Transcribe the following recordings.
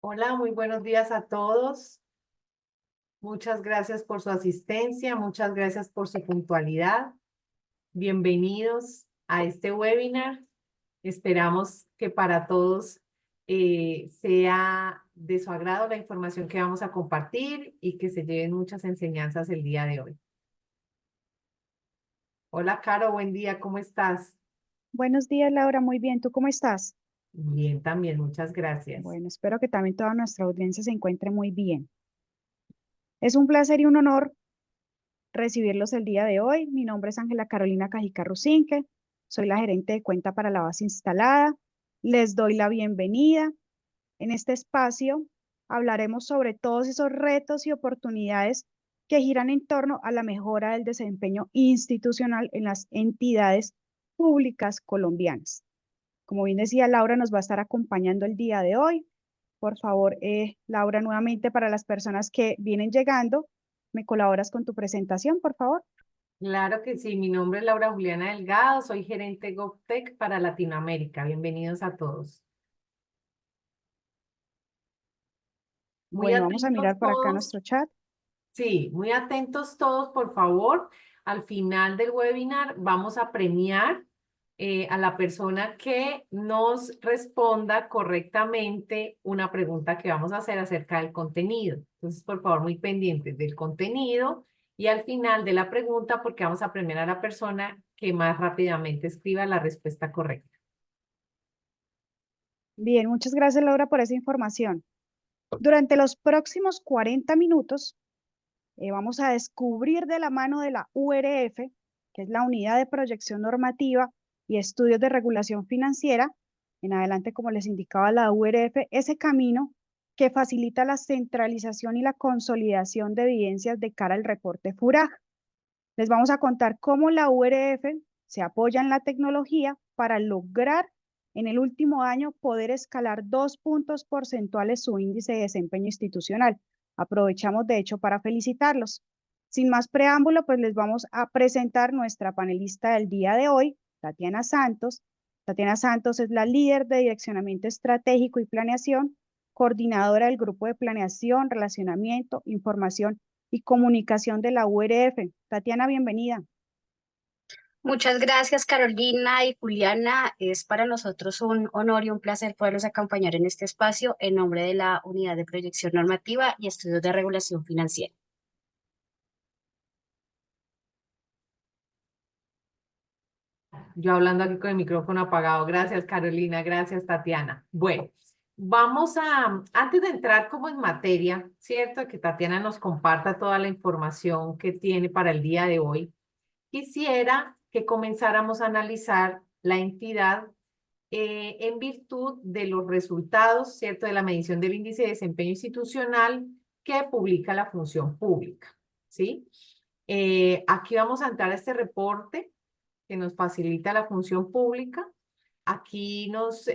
Hola, muy buenos días a todos. Muchas gracias por su asistencia, muchas gracias por su puntualidad. Bienvenidos a este webinar. Esperamos que para todos sea de su agrado la información que vamos a compartir y que se lleven muchas enseñanzas el día de hoy. Hola, Caro, buen día, ¿cómo estás? Buenos días, Laura. Muy bien. ¿Tú cómo estás? Bien, también, muchas gracias. Bueno, espero que también toda nuestra audiencia se encuentre muy bien. Es un placer y un honor recibirlos el día de hoy. Mi nombre es Ángela Carolina Cajica Rusinque. Soy la gerente de cuenta para la base instalada. Les doy la bienvenida. En este espacio hablaremos sobre todos esos retos y oportunidades que giran en torno a la mejora del desempeño institucional en las entidades públicas colombianas. Como bien decía, Laura nos va a estar acompañando el día de hoy. Por favor, Laura, nuevamente para las personas que vienen llegando, ¿me colaboras con tu presentación, por favor? Claro que sí, mi nombre es Laura Juliana Delgado, soy gerente GovTech para Latinoamérica. Bienvenidos a todos. Muy Bueno, vamos a atentos mirar por acá todos. nuestro chat. Sí, muy atentos todos, por favor. Al final del webinar vamos a premiar a la persona que nos responda correctamente una pregunta que vamos a hacer acerca del contenido. Entonces, por favor, muy pendientes del contenido y al final de la pregunta, porque vamos a premiar a la persona que más rápidamente escriba la respuesta correcta. Bien, muchas gracias, Laura, por esa información. Durante los próximos 40 minutos, vamos a descubrir de la mano de la URF, que es la Unidad de Proyección Normativa y Estudios de Regulación Financiera, en adelante, como les indicaba la URF, ese camino que facilita la centralización y la consolidación de evidencias de cara al reporte FURAG. Les vamos a contar cómo la URF se apoya en la tecnología para lograr en el último año poder escalar 2 puntos porcentuales su índice de desempeño institucional. Aprovechamos de hecho para felicitarlos. Sin más preámbulo, pues les vamos a presentar nuestra panelista del día de hoy, Tatiana Santos. Tatiana Santos es la líder de direccionamiento estratégico y planeación, coordinadora del grupo de planeación, relacionamiento, información y comunicación de la URF. Tatiana, bienvenida. Muchas gracias, Carolina y Juliana. Es para nosotros un honor y un placer poderlos acompañar en este espacio en nombre de la Unidad de Proyección Normativa y Estudios de Regulación Financiera. Yo hablando aquí con el micrófono apagado. Gracias, Carolina. Gracias, Tatiana. Bueno, vamos antes de entrar como en materia, ¿cierto? Que Tatiana nos comparta toda la información que tiene para el día de hoy. Quisiera que comenzáramos a analizar la entidad en virtud de los resultados, ¿cierto? De la medición del índice de desempeño institucional que publica la función pública, ¿sí? Aquí vamos a entrar a este reporte que nos facilita la función pública. Aquí nos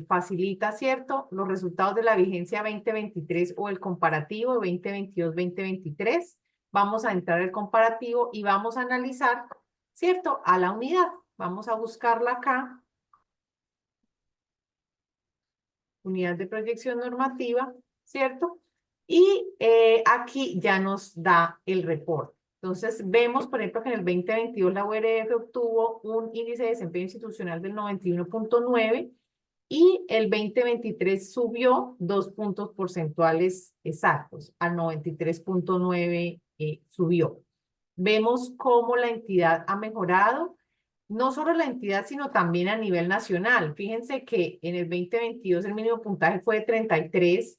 facilita, ¿cierto?, los resultados de la vigencia 2023 o el comparativo 2022-2023. Vamos a entrar al comparativo y vamos a analizar, ¿cierto?, a la unidad. Vamos a buscarla acá. Unidad de proyección normativa, ¿cierto? Y aquí ya nos da el reporte. Entonces, vemos, por ejemplo, que en el 2022 la URF obtuvo un índice de desempeño institucional del 91.9 y el 2023 subió 2 puntos porcentuales exactos, al 93.9 subió. Vemos cómo la entidad ha mejorado, no solo la entidad, sino también a nivel nacional. Fíjense que en el 2022 el mínimo puntaje fue de 33,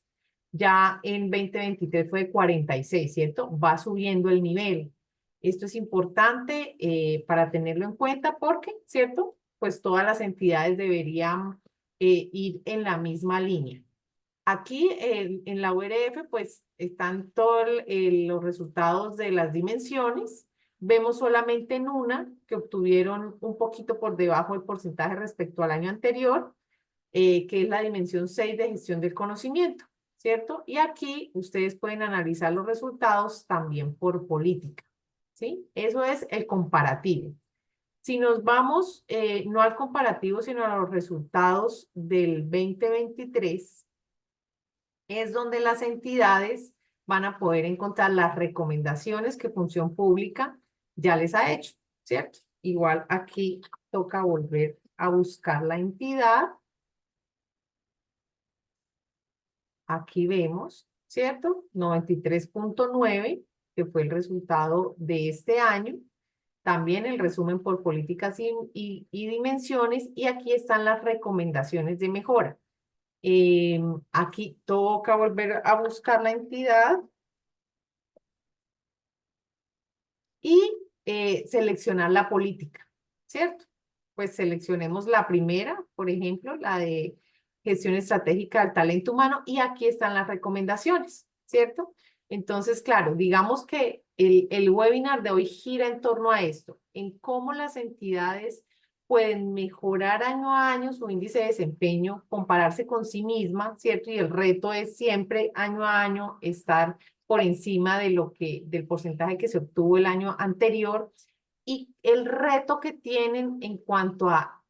ya en 2023 fue de 46, ¿cierto? Va subiendo el nivel. Esto es importante para tenerlo en cuenta porque, ¿cierto? Pues todas las entidades deberían ir en la misma línea. Aquí en la URF pues están todos los resultados de las dimensiones. Vemos solamente en una que obtuvieron un poquito por debajo del porcentaje respecto al año anterior, que es la dimensión 6 de gestión del conocimiento, ¿cierto? Y aquí ustedes pueden analizar los resultados también por política, ¿sí? Eso es el comparativo. Si nos vamos no al comparativo, sino a los resultados del 2023, es donde las entidades van a poder encontrar las recomendaciones que Función Pública ya les ha hecho, ¿cierto? Igual aquí toca volver a buscar la entidad. Aquí vemos, ¿cierto? 93.9, que fue el resultado de este año. También el resumen por políticas y dimensiones. Y aquí están las recomendaciones de mejora. Aquí toca volver a buscar la entidad y seleccionar la política, ¿cierto? Pues seleccionemos la primera, por ejemplo, la de gestión estratégica del talento humano, y aquí están las recomendaciones, ¿cierto? Entonces, claro, digamos que el webinar de hoy gira en torno a esto, en cómo las entidades pueden mejorar año a año su índice de desempeño, compararse con sí misma, ¿cierto? Y el reto es siempre año a año estar por encima de del porcentaje que se obtuvo el año anterior, y el reto que tienen en cuanto a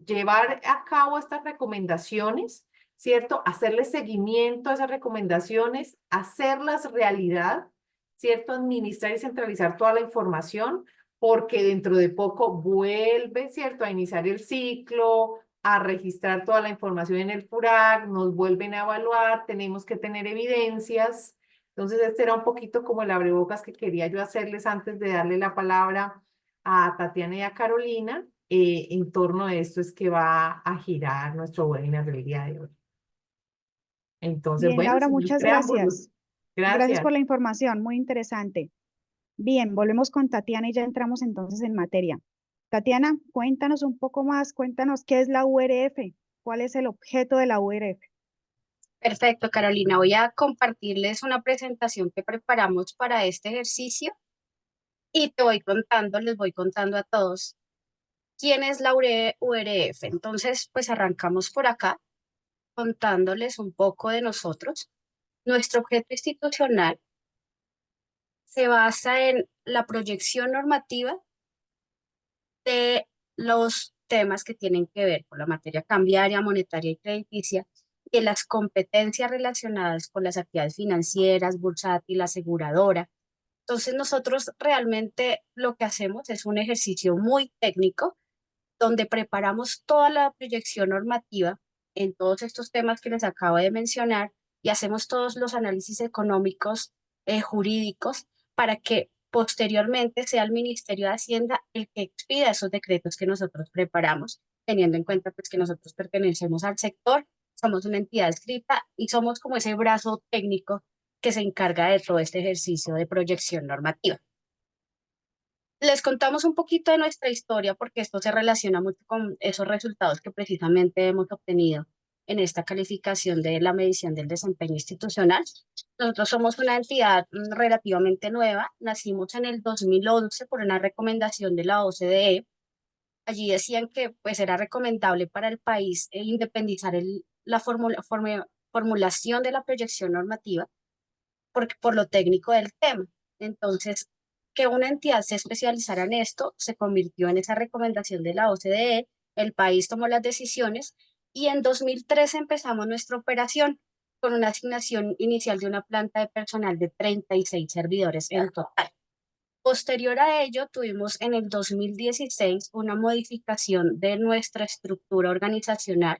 llevar a cabo estas recomendaciones, ¿cierto? Hacerle seguimiento a esas recomendaciones, hacerlas realidad, ¿cierto? Administrar y centralizar toda la información, porque dentro de poco vuelve, ¿cierto? A iniciar el ciclo, a registrar toda la información en el FURAC, nos vuelven a evaluar, tenemos que tener evidencias. Entonces, este era un poquito como el abrebocas que quería yo hacerles antes de darle la palabra a Tatiana y a Carolina. En torno a esto es que va a girar nuestro webinar del día de hoy. Entonces, Bien, bueno, Laura, sin más muchas preámbulos. gracias. Gracias Gracias. por la información, muy interesante. Bien, volvemos con Tatiana y ya entramos entonces en materia. Tatiana, cuéntanos un poco más, cuéntanos qué es la URF, cuál es el objeto de la URF. Perfecto, Carolina. Voy a compartirles una presentación que preparamos para este ejercicio y les voy contando a todos quién es la URF. Entonces, pues arrancamos por acá contándoles un poco de nosotros. Nuestro objeto institucional se basa en la proyección normativa de los temas que tienen que ver con la materia cambiaria, monetaria y crediticia, y de las competencias relacionadas con las actividades financieras, bursátil, aseguradora. Entonces nosotros realmente lo que hacemos es un ejercicio muy técnico donde preparamos toda la proyección normativa en todos estos temas que les acabo de mencionar y hacemos todos los análisis económicos, jurídicos, para que posteriormente sea el Ministerio de Hacienda el que expida esos decretos que nosotros preparamos, teniendo en cuenta pues que nosotros pertenecemos al sector, somos una entidad escrita y somos como ese brazo técnico que se encarga de todo este ejercicio de proyección normativa. Les contamos un poquito de nuestra historia porque esto se relaciona mucho con esos resultados que precisamente hemos obtenido en esta calificación de la medición del desempeño institucional. Nosotros somos una entidad relativamente nueva, nacimos en el 2011 por una recomendación de la OCDE. Allí decían que pues era recomendable para el país independizar la formulación de la proyección normativa por lo técnico del tema. Entonces, que una entidad se especializara en esto se convirtió en esa recomendación de la OCDE, el país tomó las decisiones y en 2013 empezamos nuestra operación con una asignación inicial de una planta de personal de 36 servidores en total. Posterior a ello, tuvimos en el 2016 una modificación de nuestra estructura organizacional.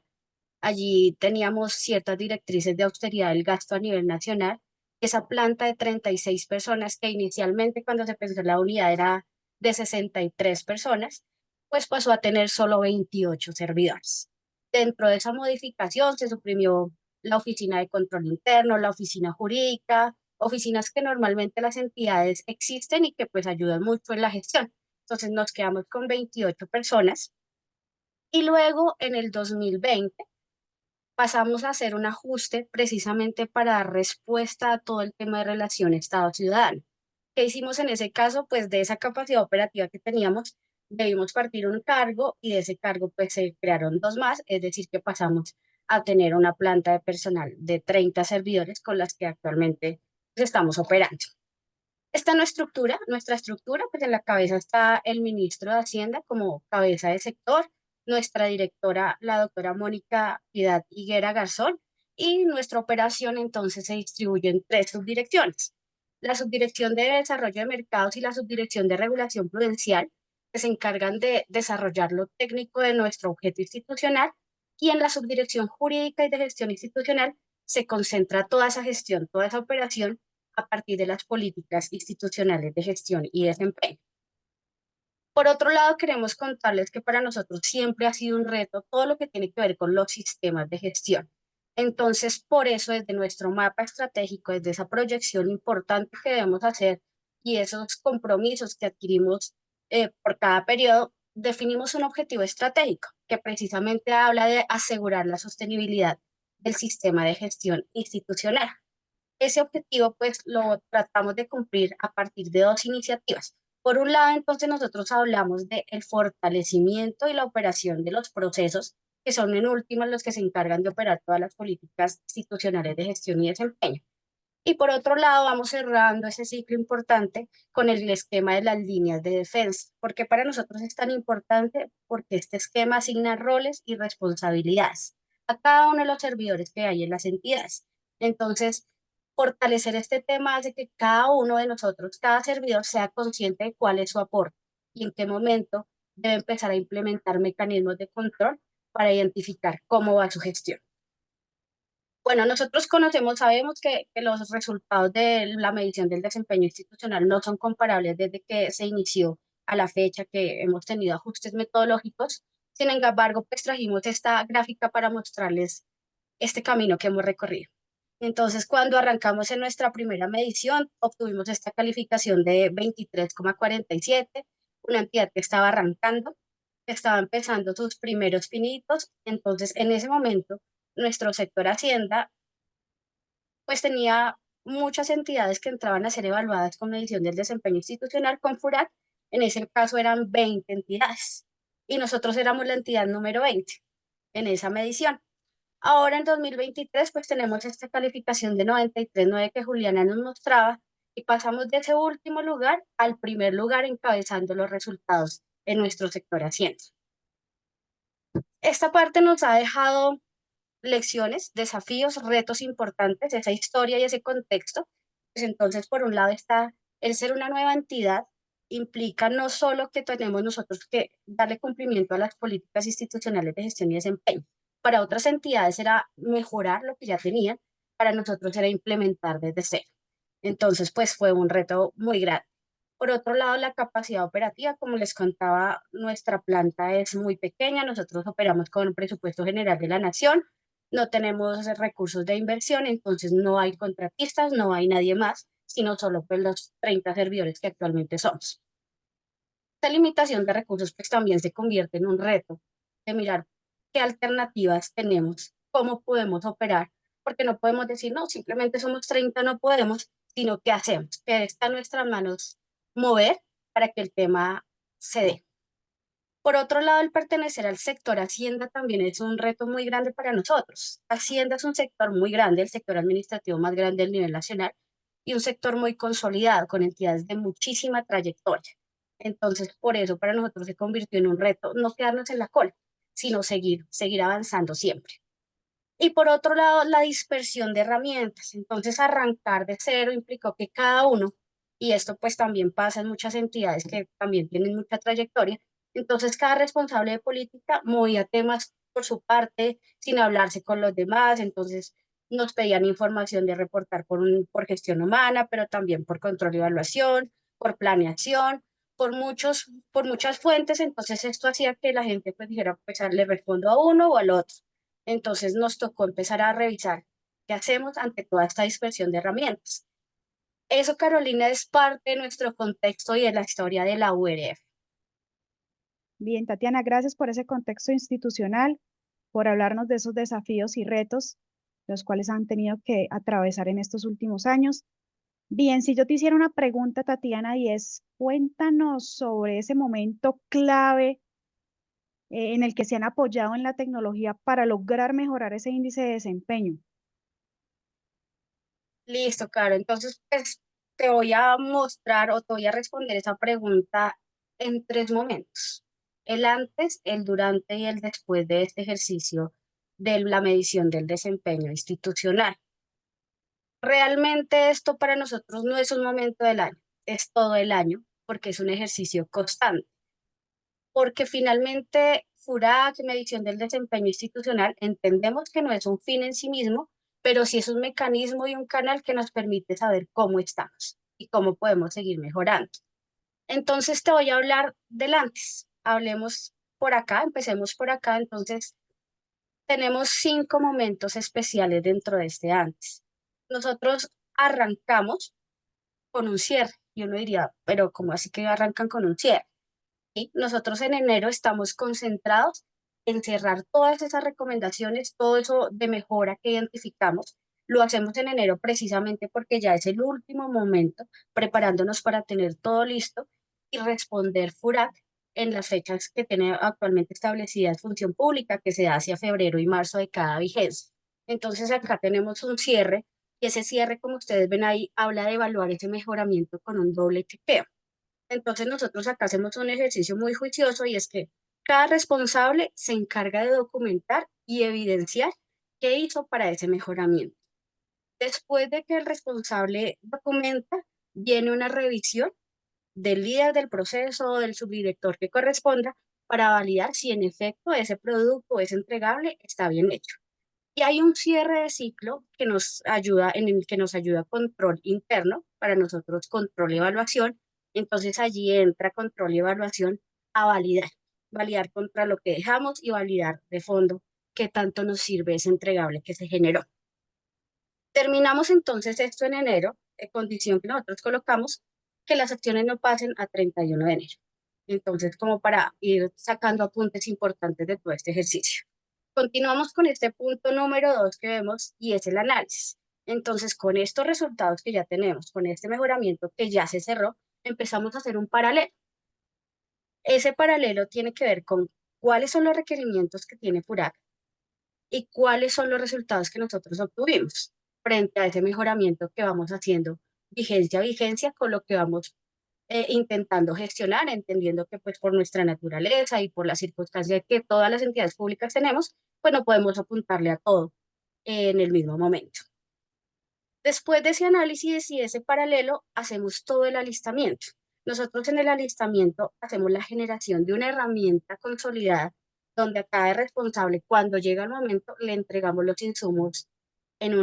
Allí teníamos ciertas directrices de austeridad del gasto a nivel nacional. Esa planta de 36 personas, que inicialmente cuando se pensó la unidad era de 63 personas, pues pasó a tener solo 28 servidores. Dentro de esa modificación se suprimió la oficina de control interno, la oficina jurídica, oficinas que normalmente las entidades existen y que pues ayudan mucho en la gestión. Entonces nos quedamos con 28 personas y luego en el 2020 pasamos a hacer un ajuste precisamente para dar respuesta a todo el tema de relación Estado-ciudadano. ¿Qué hicimos en ese caso? Pues de esa capacidad operativa que teníamos, debimos partir un cargo y de ese cargo pues se crearon dos más, es decir, que pasamos a tener una planta de personal de 30 servidores con las que actualmente pues, estamos operando. Esta no nuestra estructura, pues en la cabeza está el ministro de Hacienda como cabeza de sector, nuestra directora, la doctora Mónica Piedad Higuera Garzón, y nuestra operación entonces se distribuye en 3 subdirecciones. La subdirección de desarrollo de mercados y la subdirección de regulación prudencial, que se encargan de desarrollar lo técnico de nuestro objeto institucional, y en la subdirección jurídica y de gestión institucional se concentra toda esa gestión, toda esa operación a partir de las políticas institucionales de gestión y desempeño. Por otro lado, queremos contarles que para nosotros siempre ha sido un reto todo lo que tiene que ver con los sistemas de gestión. Entonces, por eso, desde nuestro mapa estratégico, desde esa proyección importante que debemos hacer y esos compromisos que adquirimos por cada periodo, definimos un objetivo estratégico que precisamente habla de asegurar la sostenibilidad del sistema de gestión institucional. Ese objetivo, pues, lo tratamos de cumplir a partir de 2 iniciativas. Por un lado, entonces, nosotros hablamos del fortalecimiento y la operación de los procesos, que son en últimas los que se encargan de operar todas las políticas institucionales de gestión y desempeño. Y por otro lado, vamos cerrando ese ciclo importante con el esquema de las líneas de defensa. ¿Por qué para nosotros es tan importante? Porque este esquema asigna roles y responsabilidades a cada uno de los servidores que hay en las entidades. Entonces, fortalecer este tema hace que cada uno de nosotros, cada servidor, sea consciente de cuál es su aporte y en qué momento debe empezar a implementar mecanismos de control para identificar cómo va su gestión. Bueno, nosotros conocemos, sabemos que los resultados de la medición del desempeño institucional no son comparables desde que se inició a la fecha, que hemos tenido ajustes metodológicos. Sin embargo, pues trajimos esta gráfica para mostrarles este camino que hemos recorrido. Entonces, cuando arrancamos en nuestra primera medición, obtuvimos esta calificación de 23,47, una entidad que estaba arrancando, que estaba empezando sus primeros pinitos. Entonces, en ese momento, nuestro sector Hacienda, pues tenía muchas entidades que entraban a ser evaluadas con medición del desempeño institucional con FURAT. En ese caso eran 20 entidades y nosotros éramos la entidad número 20 en esa medición. Ahora en 2023 pues tenemos esta calificación de 93,9 que Juliana nos mostraba y pasamos de ese último lugar al primer lugar encabezando los resultados en nuestro sector Hacienda. Esta parte nos ha dejado lecciones, desafíos, retos importantes, esa historia y ese contexto. Pues entonces, por un lado está el ser una nueva entidad, implica no solo que tenemos nosotros que darle cumplimiento a las políticas institucionales de gestión y desempeño. Para otras entidades era mejorar lo que ya tenían, para nosotros era implementar desde cero. Entonces, pues fue un reto muy grande. Por otro lado, la capacidad operativa, como les contaba, nuestra planta es muy pequeña, nosotros operamos con el presupuesto general de la nación, no tenemos recursos de inversión, entonces no hay contratistas, no hay nadie más, sino solo pues los 30 servidores que actualmente somos. Esta limitación de recursos pues también se convierte en un reto de mirar qué alternativas tenemos, cómo podemos operar, porque no podemos decir, no, simplemente somos 30, no podemos, sino qué hacemos, qué está en nuestras manos mover para que el tema se dé. Por otro lado, el pertenecer al sector Hacienda también es un reto muy grande para nosotros. Hacienda es un sector muy grande, el sector administrativo más grande del nivel nacional, y un sector muy consolidado, con entidades de muchísima trayectoria. Entonces, por eso para nosotros se convirtió en un reto no quedarnos en la cola, sino seguir avanzando siempre. Y por otro lado, la dispersión de herramientas. Entonces, arrancar de cero implicó que cada uno, y esto pues también pasa en muchas entidades que también tienen mucha trayectoria, entonces cada responsable de política movía temas por su parte, sin hablarse con los demás, entonces nos pedían información de reportar por gestión humana, pero también por control y evaluación, por planeación, por muchas fuentes, entonces esto hacía que la gente pues dijera, pues le respondo a uno o al otro. Entonces nos tocó empezar a revisar qué hacemos ante toda esta dispersión de herramientas. Eso, Carolina, es parte de nuestro contexto y de la historia de la URF. Bien, Tatiana, gracias por ese contexto institucional, por hablarnos de esos desafíos y retos los cuales han tenido que atravesar en estos últimos años. Bien, si yo te hiciera una pregunta, Tatiana, y es, cuéntanos sobre ese momento clave en el que se han apoyado en la tecnología para lograr mejorar ese índice de desempeño. Listo, Caro. Entonces, pues te voy a mostrar o te voy a responder esa pregunta en 3 momentos. El antes, el durante y el después de este ejercicio de la medición del desempeño institucional. Realmente esto para nosotros no es un momento del año, es todo el año, porque es un ejercicio constante. Porque finalmente FURAC, medición del desempeño institucional, entendemos que no es un fin en sí mismo, pero sí es un mecanismo y un canal que nos permite saber cómo estamos y cómo podemos seguir mejorando. Entonces te voy a hablar del antes. Hablemos por acá, empecemos por acá. Entonces, tenemos 5 momentos especiales dentro de este antes. Nosotros arrancamos con un cierre. Y uno diría, pero ¿cómo así que arrancan con un cierre? ¿Sí? Nosotros en enero estamos concentrados en cerrar todas esas recomendaciones, todo eso de mejora que identificamos. Lo hacemos en enero precisamente porque ya es el último momento, preparándonos para tener todo listo y responder FURAC en las fechas que tiene actualmente establecidas Función Pública, que se da hacia febrero y marzo de cada vigencia. Entonces acá tenemos un cierre y ese cierre, como ustedes ven ahí, habla de evaluar ese mejoramiento con un doble chequeo. Entonces nosotros acá hacemos un ejercicio muy juicioso y es que cada responsable se encarga de documentar y evidenciar qué hizo para ese mejoramiento. Después de que el responsable documenta, viene una revisión del líder del proceso o del subdirector que corresponda para validar si en efecto ese producto, ese entregable, está bien hecho. Y hay un cierre de ciclo que nos ayuda, en el que nos ayuda control interno, para nosotros control y evaluación. Entonces allí entra control y evaluación a validar, validar contra lo que dejamos y validar de fondo qué tanto nos sirve ese entregable que se generó. Terminamos entonces esto en enero, condición que nosotros colocamos, que las acciones no pasen a 31 de enero. Entonces, como para ir sacando apuntes importantes de todo este ejercicio. Continuamos con este punto número 2 que vemos y es el análisis. Entonces, con estos resultados que ya tenemos, con este mejoramiento que ya se cerró, empezamos a hacer un paralelo. Ese paralelo tiene que ver con cuáles son los requerimientos que tiene FURAC y cuáles son los resultados que nosotros obtuvimos frente a ese mejoramiento que vamos haciendo vigencia a vigencia con lo que vamos intentando gestionar, entendiendo que pues por nuestra naturaleza y por la circunstancia que todas las entidades públicas tenemos, pues no podemos apuntarle a todo en el mismo momento. Después de ese análisis y ese paralelo, hacemos todo el alistamiento. Nosotros en el alistamiento hacemos la generación de una herramienta consolidada donde a cada responsable, cuando llega el momento, le entregamos los insumos en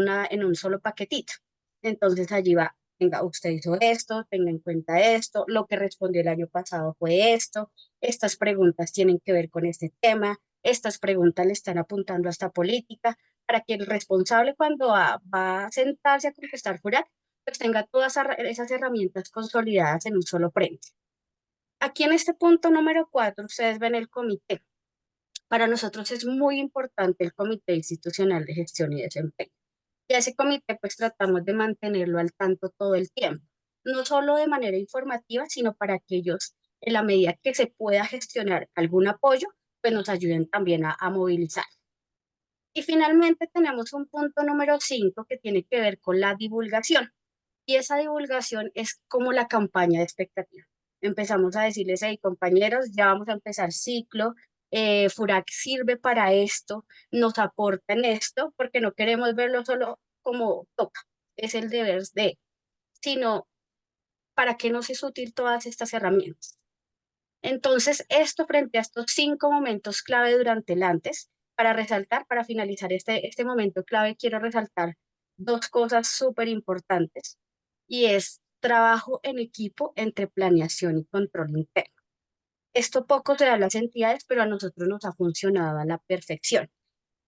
un solo paquetito. Entonces allí va, venga, usted hizo esto, tenga en cuenta esto, lo que respondió el año pasado fue esto, estas preguntas tienen que ver con este tema, estas preguntas le están apuntando a esta política, para que el responsable cuando va a sentarse a contestar FURAC, pues tenga todas esas herramientas consolidadas en un solo frente. Aquí en este punto número 4, ustedes ven el comité. Para nosotros es muy importante el Comité Institucional de Gestión y Desempeño. Y a ese comité pues tratamos de mantenerlo al tanto todo el tiempo, no solo de manera informativa, sino para que ellos, en la medida que se pueda gestionar algún apoyo, pues nos ayuden también a movilizar. Y finalmente tenemos un punto número 5 que tiene que ver con la divulgación. Y esa divulgación es como la campaña de expectativa. Empezamos a decirles, hey compañeros, ya vamos a empezar ciclo, FURAC sirve para esto, nos aportan esto, porque no queremos verlo solo como toca, es el deber de, sino para qué nos es útil todas estas herramientas. Entonces, esto frente a estos 5 momentos clave durante el antes, para resaltar, para finalizar este momento clave, quiero resaltar 2 cosas súper importantes y es trabajo en equipo entre planeación y control interno. Esto poco se da a las entidades, pero a nosotros nos ha funcionado a la perfección.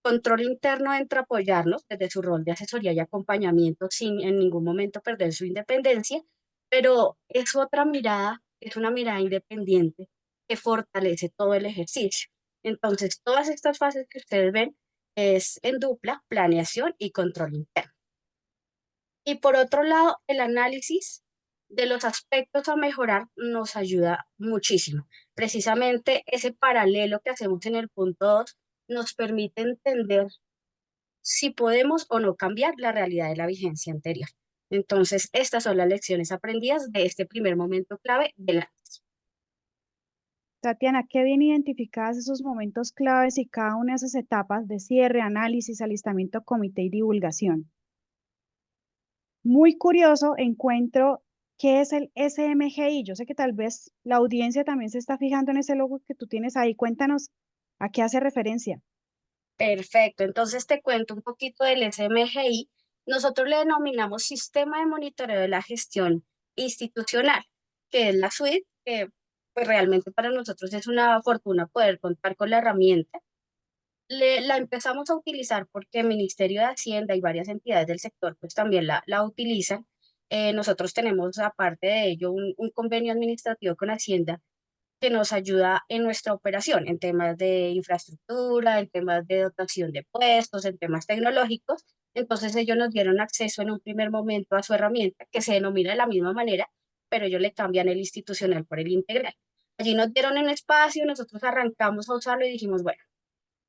Control interno entra a apoyarnos desde su rol de asesoría y acompañamiento sin en ningún momento perder su independencia, pero es otra mirada, es una mirada independiente que fortalece todo el ejercicio. Entonces, todas estas fases que ustedes ven es en dupla, planeación y control interno. Y por otro lado, el análisis de los aspectos a mejorar nos ayuda muchísimo. Precisamente ese paralelo que hacemos en el punto 2 nos permite entender si podemos o no cambiar la realidad de la vigencia anterior. Entonces, estas son las lecciones aprendidas de este primer momento clave del antes. Tatiana, qué bien identificadas esos momentos claves y cada una de esas etapas de cierre, análisis, alistamiento, comité y divulgación. Muy curioso encuentro qué es el SMGI. Yo sé que tal vez la audiencia también se está fijando en ese logo que tú tienes ahí. Cuéntanos a qué hace referencia. Perfecto, entonces te cuento un poquito del SMGI. Nosotros le denominamos Sistema de Monitoreo de la Gestión Institucional, que es la suite, que pues realmente para nosotros es una fortuna poder contar con la herramienta. La empezamos a utilizar porque el Ministerio de Hacienda y varias entidades del sector pues también la utilizan. Nosotros tenemos aparte de ello un convenio administrativo con Hacienda que nos ayuda en nuestra operación, en temas de infraestructura, en temas de dotación de puestos, en temas tecnológicos. Entonces ellos nos dieron acceso en un primer momento a su herramienta, que se denomina de la misma manera, pero ellos le cambian el institucional por el integral. Allí nos dieron un espacio, nosotros arrancamos a usarlo y dijimos, bueno,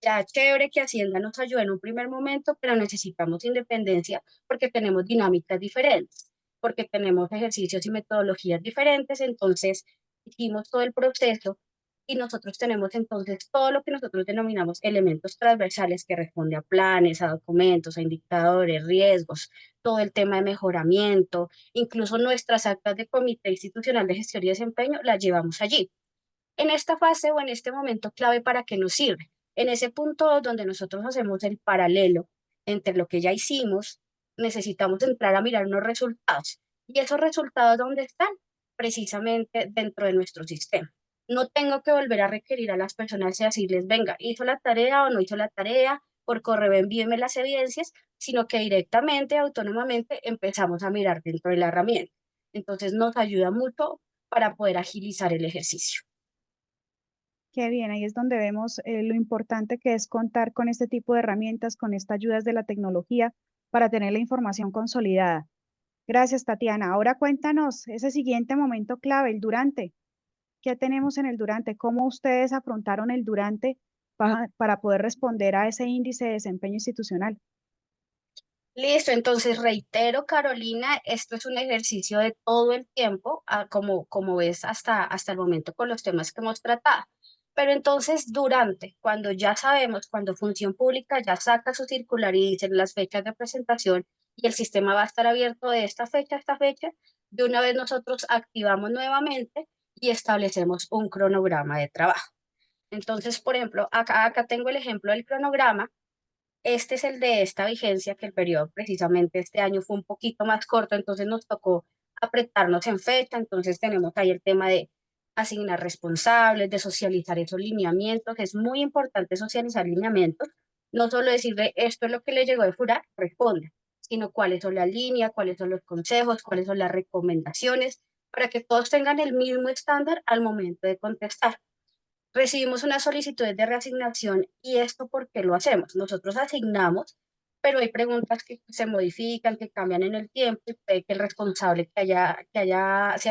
ya chévere que Hacienda nos ayude en un primer momento, pero necesitamos independencia porque tenemos dinámicas diferentes, porque tenemos ejercicios y metodologías diferentes, entonces hicimos todo el proceso y nosotros tenemos entonces todo lo que nosotros denominamos elementos transversales que responde a planes, a documentos, a indicadores, riesgos, todo el tema de mejoramiento, incluso nuestras actas de comité institucional de gestión y desempeño las llevamos allí. En esta fase o en este momento clave, ¿para qué nos sirve? En ese punto donde nosotros hacemos el paralelo entre lo que ya hicimos, necesitamos entrar a mirar unos resultados. ¿Y esos resultados dónde están? Precisamente dentro de nuestro sistema. No tengo que volver a requerir a las personas y decirles, venga, hizo la tarea o no hizo la tarea, por correo envíenme las evidencias, sino que directamente, autónomamente, empezamos a mirar dentro de la herramienta. Entonces nos ayuda mucho para poder agilizar el ejercicio. Qué bien, ahí es donde vemos lo importante que es contar con este tipo de herramientas, con estas ayudas de la tecnología para tener la información consolidada. Gracias, Tatiana. Ahora cuéntanos ese siguiente momento clave, el durante. ¿Qué tenemos en el durante? ¿Cómo ustedes afrontaron el durante para poder responder a ese índice de desempeño institucional? Listo, entonces reitero, Carolina, esto es un ejercicio de todo el tiempo, como ves hasta el momento con los temas que hemos tratado. Pero entonces, cuando ya sabemos, cuando Función Pública ya saca su circular y dicen las fechas de presentación y el sistema va a estar abierto de esta fecha a esta fecha, de una vez nosotros activamos nuevamente y establecemos un cronograma de trabajo. Entonces, por ejemplo, acá tengo el ejemplo del cronograma. Este es el de esta vigencia, que el periodo precisamente este año fue un poquito más corto, entonces nos tocó apretarnos en fecha, entonces tenemos ahí el tema de asignar responsables, de socializar esos lineamientos. Es muy importante socializar lineamientos, no solo decirle esto es lo que le llegó de FURA, responde, sino cuáles son las líneas, cuáles son los consejos, cuáles son las recomendaciones, para que todos tengan el mismo estándar al momento de contestar. Recibimos una solicitud de reasignación y esto ¿por qué lo hacemos? Nosotros asignamos, pero hay preguntas que se modifican, que cambian en el tiempo y puede que el responsable se haya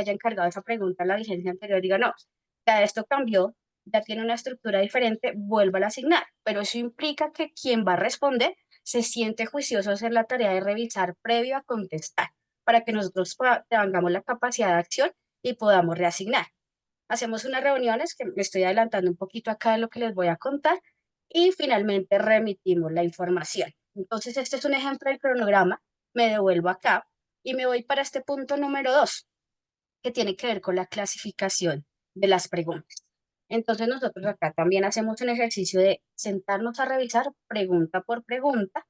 encargado de esa pregunta en la vigencia anterior diga, no, ya esto cambió, ya tiene una estructura diferente, vuelva a asignar. Pero eso implica que quien va a responder se siente juicioso a hacer la tarea de revisar previo a contestar, para que nosotros tengamos la capacidad de acción y podamos reasignar. Hacemos unas reuniones, que me estoy adelantando un poquito acá de lo que les voy a contar, y finalmente remitimos la información. Entonces, este es un ejemplo del cronograma. Me devuelvo acá y me voy para este punto número 2, que tiene que ver con la clasificación de las preguntas. Entonces, nosotros acá también hacemos un ejercicio de sentarnos a revisar pregunta por pregunta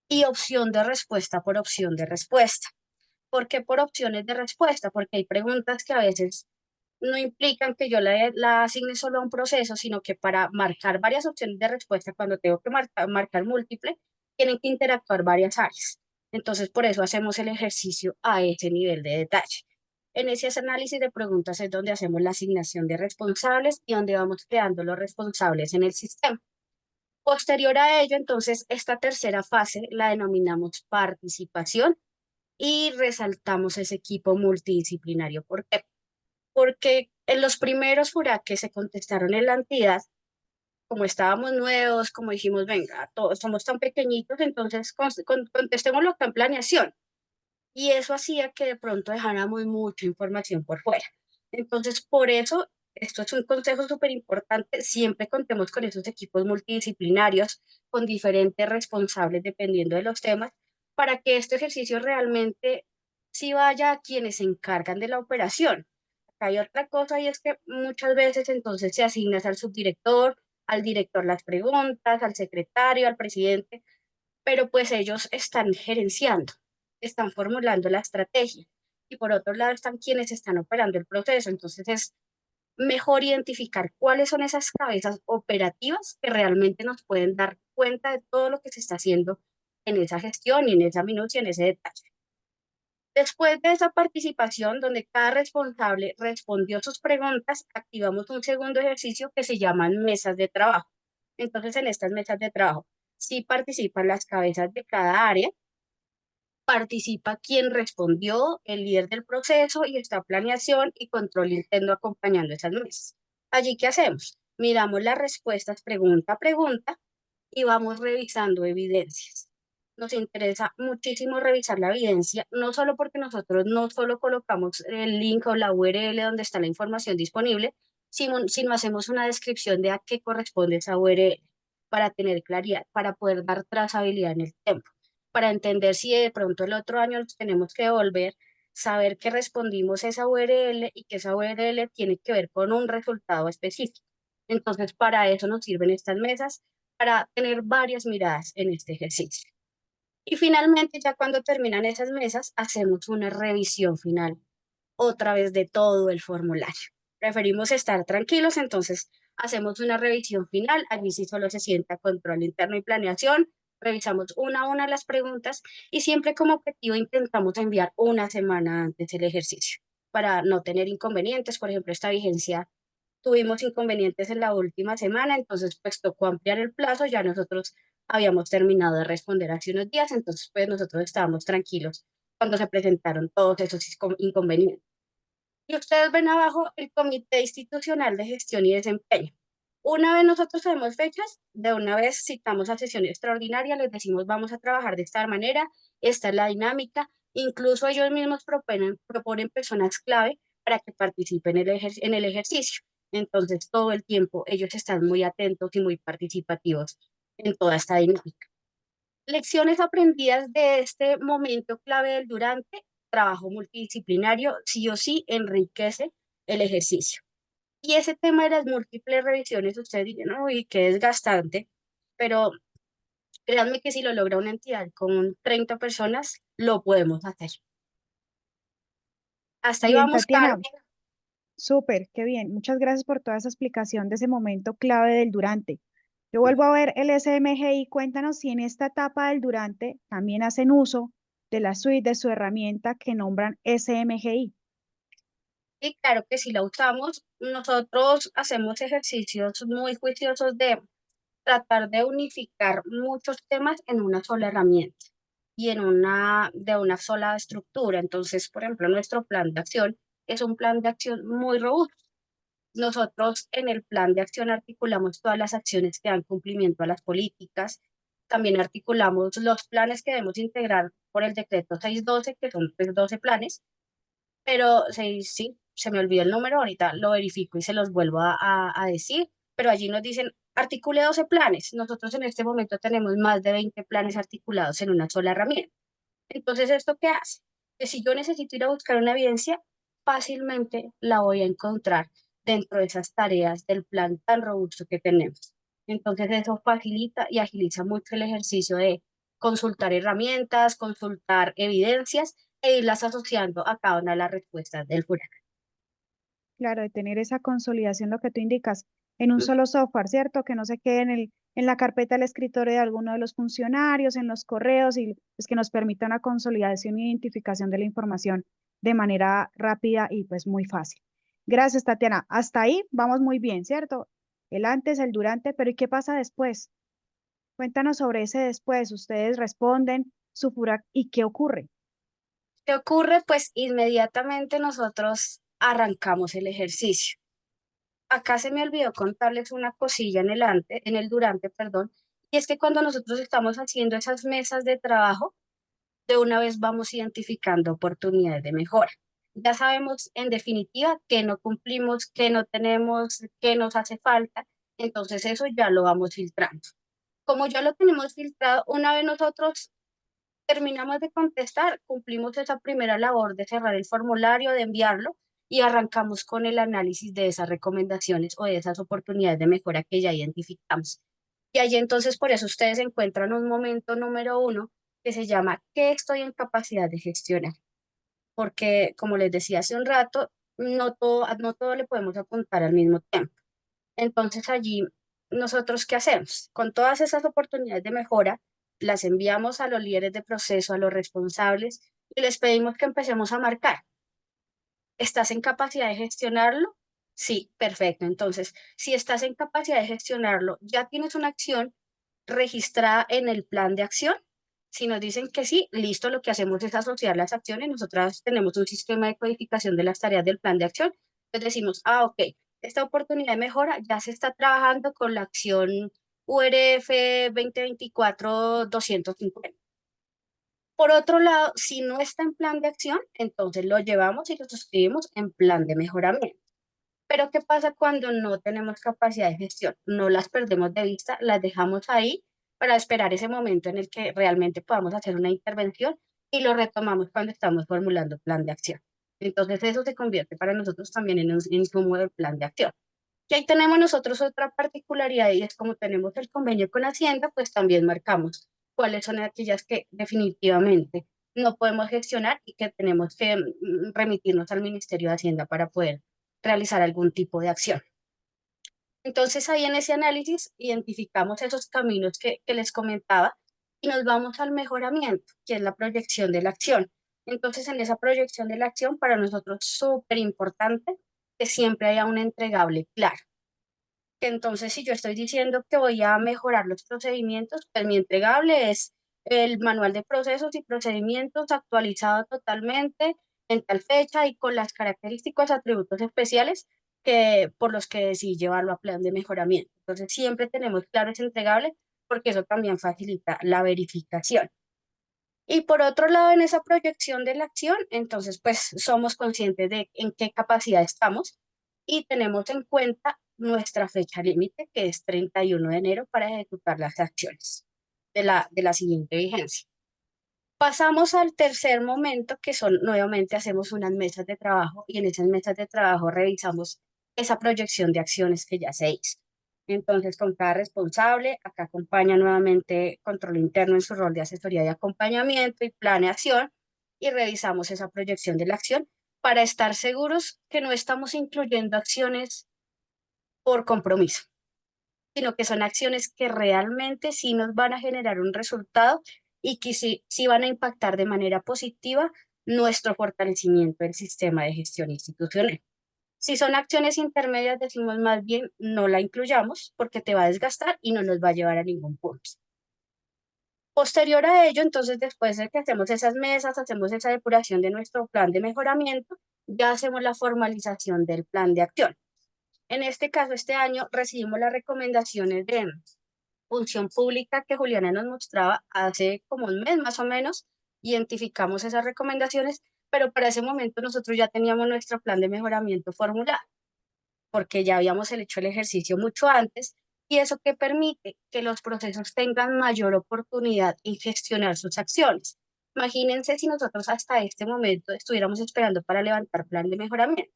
y opción de respuesta por opción de respuesta. ¿Por qué por opciones de respuesta? Porque hay preguntas que a veces no implican que yo la asigne solo a un proceso, sino que para marcar varias opciones de respuesta, cuando tengo que marcar múltiple, tienen que interactuar varias áreas. Entonces, por eso hacemos el ejercicio a ese nivel de detalle. En ese análisis de preguntas es donde hacemos la asignación de responsables y donde vamos creando los responsables en el sistema. Posterior a ello, entonces, esta tercera fase la denominamos participación y resaltamos ese equipo multidisciplinario. ¿Por qué? Porque en los primeros FURA que se contestaron en la entidad, como estábamos nuevos, como dijimos, venga, todos somos tan pequeñitos, entonces contestémoslo acá en planeación. Y eso hacía que de pronto dejáramos mucha información por fuera. Entonces, por eso Esto es un consejo súper importante. Siempre contemos con esos equipos multidisciplinarios, con diferentes responsables dependiendo de los temas, para que este ejercicio realmente sí vaya a quienes se encargan de la operación. Hay otra cosa y es que muchas veces entonces se asignas al subdirector, al director las preguntas, al secretario, al presidente, pero pues ellos están gerenciando, están formulando la estrategia y por otro lado están quienes están operando el proceso. Entonces es mejor identificar cuáles son esas cabezas operativas que realmente nos pueden dar cuenta de todo lo que se está haciendo en esa gestión y en esa minucia, en ese detalle. Después de esa participación, donde cada responsable respondió sus preguntas, activamos un segundo ejercicio que se llaman mesas de trabajo. Entonces, en estas mesas de trabajo, sí participan las cabezas de cada área, participa quien respondió, el líder del proceso y está planeación y control interno acompañando esas mesas. Allí, ¿qué hacemos? Miramos las respuestas pregunta a pregunta y vamos revisando evidencias. Nos interesa muchísimo revisar la evidencia, no solo porque nosotros no solo colocamos el link o la URL donde está la información disponible, sino hacemos una descripción de a qué corresponde esa URL para tener claridad, para poder dar trazabilidad en el tiempo, para entender si de pronto el otro año nos tenemos que volver, saber que respondimos esa URL y que esa URL tiene que ver con un resultado específico. Entonces, para eso nos sirven estas mesas, para tener varias miradas en este ejercicio. Y finalmente, ya cuando terminan esas mesas, hacemos una revisión final, otra vez de todo el formulario. Preferimos estar tranquilos, entonces hacemos una revisión final. Allí sí solo se sienta control interno y planeación. Revisamos una a una las preguntas y siempre como objetivo intentamos enviar una semana antes el ejercicio para no tener inconvenientes. Por ejemplo, esta vigencia tuvimos inconvenientes en la última semana, entonces pues tocó ampliar el plazo, ya nosotros habíamos terminado de responder hace unos días, entonces pues nosotros estábamos tranquilos cuando se presentaron todos esos inconvenientes. Y ustedes ven abajo el Comité Institucional de Gestión y Desempeño. Una vez nosotros sabemos fechas, de una vez citamos a sesión extraordinaria, les decimos vamos a trabajar de esta manera, esta es la dinámica, incluso ellos mismos proponen personas clave para que participen en el ejercicio. Entonces, todo el tiempo ellos están muy atentos y muy participativos en toda esta dinámica. Lecciones aprendidas de este momento clave del durante, trabajo multidisciplinario, sí o sí enriquece el ejercicio. Y ese tema de las múltiples revisiones, ustedes dicen, uy, qué desgastante, pero créanme que si lo logra una entidad con 30 personas, lo podemos hacer. Hasta ahí Bien, vamos, Caro. Tatiana, súper, qué bien. Muchas gracias por toda esa explicación de ese momento clave del durante. Yo vuelvo a ver el SMGI. Cuéntanos si en esta etapa del durante también hacen uso de la suite de su herramienta que nombran SMGI. Y claro que si la usamos, nosotros hacemos ejercicios muy juiciosos de tratar de unificar muchos temas en una sola herramienta y de una sola estructura. Entonces, por ejemplo, nuestro plan de acción es un plan de acción muy robusto. Nosotros en el plan de acción articulamos todas las acciones que dan cumplimiento a las políticas. También articulamos los planes que debemos integrar por el decreto 612, que son pues 12 planes, pero sí, se me olvidó el número, ahorita lo verifico y se los vuelvo a decir, pero allí nos dicen, articule 12 planes. Nosotros en este momento tenemos más de 20 planes articulados en una sola herramienta. Entonces, ¿esto qué hace? Que si yo necesito ir a buscar una evidencia, fácilmente la voy a encontrar dentro de esas tareas del plan tan robusto que tenemos. Entonces, eso facilita y agiliza mucho el ejercicio de consultar herramientas, consultar evidencias e irlas asociando a cada una de las respuestas del huracán. Claro, de tener esa consolidación, lo que tú indicas, en un solo software, ¿cierto? Que no se quede en la carpeta del escritorio de alguno de los funcionarios, en los correos, y pues que nos permita una consolidación e identificación de la información de manera rápida y pues muy fácil. Gracias, Tatiana. Hasta ahí vamos muy bien, ¿cierto? El antes, el durante, pero ¿y qué pasa después? Cuéntanos sobre ese después. Ustedes responden, ¿y qué ocurre? ¿Qué ocurre? Pues inmediatamente nosotros arrancamos el ejercicio. Acá se me olvidó contarles una cosilla en el durante, perdón, y es que cuando nosotros estamos haciendo esas mesas de trabajo, de una vez vamos identificando oportunidades de mejora. ya sabemos en definitiva que no cumplimos, que no tenemos, que nos hace falta, entonces eso ya lo vamos filtrando. Como ya lo tenemos filtrado, una vez nosotros terminamos de contestar, cumplimos esa primera labor de cerrar el formulario, de enviarlo y arrancamos con el análisis de esas recomendaciones o de esas oportunidades de mejora que ya identificamos. Y allí entonces por eso ustedes encuentran un momento número 1 que se llama ¿qué estoy en capacidad de gestionar? Porque como les decía hace un rato, no todo le podemos apuntar al mismo tiempo. Entonces allí, ¿nosotros qué hacemos? Con todas esas oportunidades de mejora, las enviamos a los líderes de proceso, a los responsables, y les pedimos que empecemos a marcar. ¿Estás en capacidad de gestionarlo? Sí, perfecto. Entonces, si estás en capacidad de gestionarlo, ya tienes una acción registrada en el plan de acción. Si nos dicen que sí, listo, lo que hacemos es asociar las acciones. Nosotras tenemos un sistema de codificación de las tareas del plan de acción. Entonces decimos, ok, esta oportunidad de mejora ya se está trabajando con la acción URF 2024-250. Por otro lado, si no está en plan de acción, entonces lo llevamos y lo suscribimos en plan de mejoramiento. Pero ¿qué pasa cuando no tenemos capacidad de gestión? No las perdemos de vista, las dejamos ahí para esperar ese momento en el que realmente podamos hacer una intervención y lo retomamos cuando estamos formulando plan de acción. Entonces eso se convierte para nosotros también en un insumo del plan de acción. Y ahí tenemos nosotros otra particularidad y es como tenemos el convenio con Hacienda, pues también marcamos cuáles son aquellas que definitivamente no podemos gestionar y que tenemos que remitirnos al Ministerio de Hacienda para poder realizar algún tipo de acción. Entonces ahí en ese análisis identificamos esos caminos que les comentaba y nos vamos al mejoramiento, que es la proyección de la acción. Entonces en esa proyección de la acción para nosotros es súper importante que siempre haya un entregable claro. Entonces, si yo estoy diciendo que voy a mejorar los procedimientos, pues mi entregable es el manual de procesos y procedimientos actualizado totalmente en tal fecha y con las características, atributos especiales que, por los que decidí llevarlo a plan de mejoramiento. Entonces, siempre tenemos claro ese entregable porque eso también facilita la verificación. Y por otro lado, en esa proyección de la acción, entonces, pues somos conscientes de en qué capacidad estamos y tenemos en cuenta nuestra fecha límite, que es 31 de enero, para ejecutar las acciones de la siguiente vigencia. Pasamos al tercer momento, que son nuevamente hacemos unas mesas de trabajo y en esas mesas de trabajo revisamos esa proyección de acciones que ya se hizo. Entonces, con cada responsable, acá acompaña nuevamente control interno en su rol de asesoría y acompañamiento y planeación y revisamos esa proyección de la acción para estar seguros que no estamos incluyendo acciones por compromiso, sino que son acciones que realmente sí nos van a generar un resultado y que sí van a impactar de manera positiva nuestro fortalecimiento del sistema de gestión institucional. Si son acciones intermedias, decimos más bien no la incluyamos porque te va a desgastar y no nos va a llevar a ningún punto. Posterior a ello, entonces, después de que hacemos esas mesas, hacemos esa depuración de nuestro plan de mejoramiento, ya hacemos la formalización del plan de acción. En este caso, este año recibimos las recomendaciones de función pública que Juliana nos mostraba hace como un mes más o menos. Identificamos esas recomendaciones, pero para ese momento nosotros ya teníamos nuestro plan de mejoramiento formulado, porque ya habíamos hecho el ejercicio mucho antes y eso que permite que los procesos tengan mayor oportunidad en gestionar sus acciones. Imagínense si nosotros hasta este momento estuviéramos esperando para levantar plan de mejoramiento.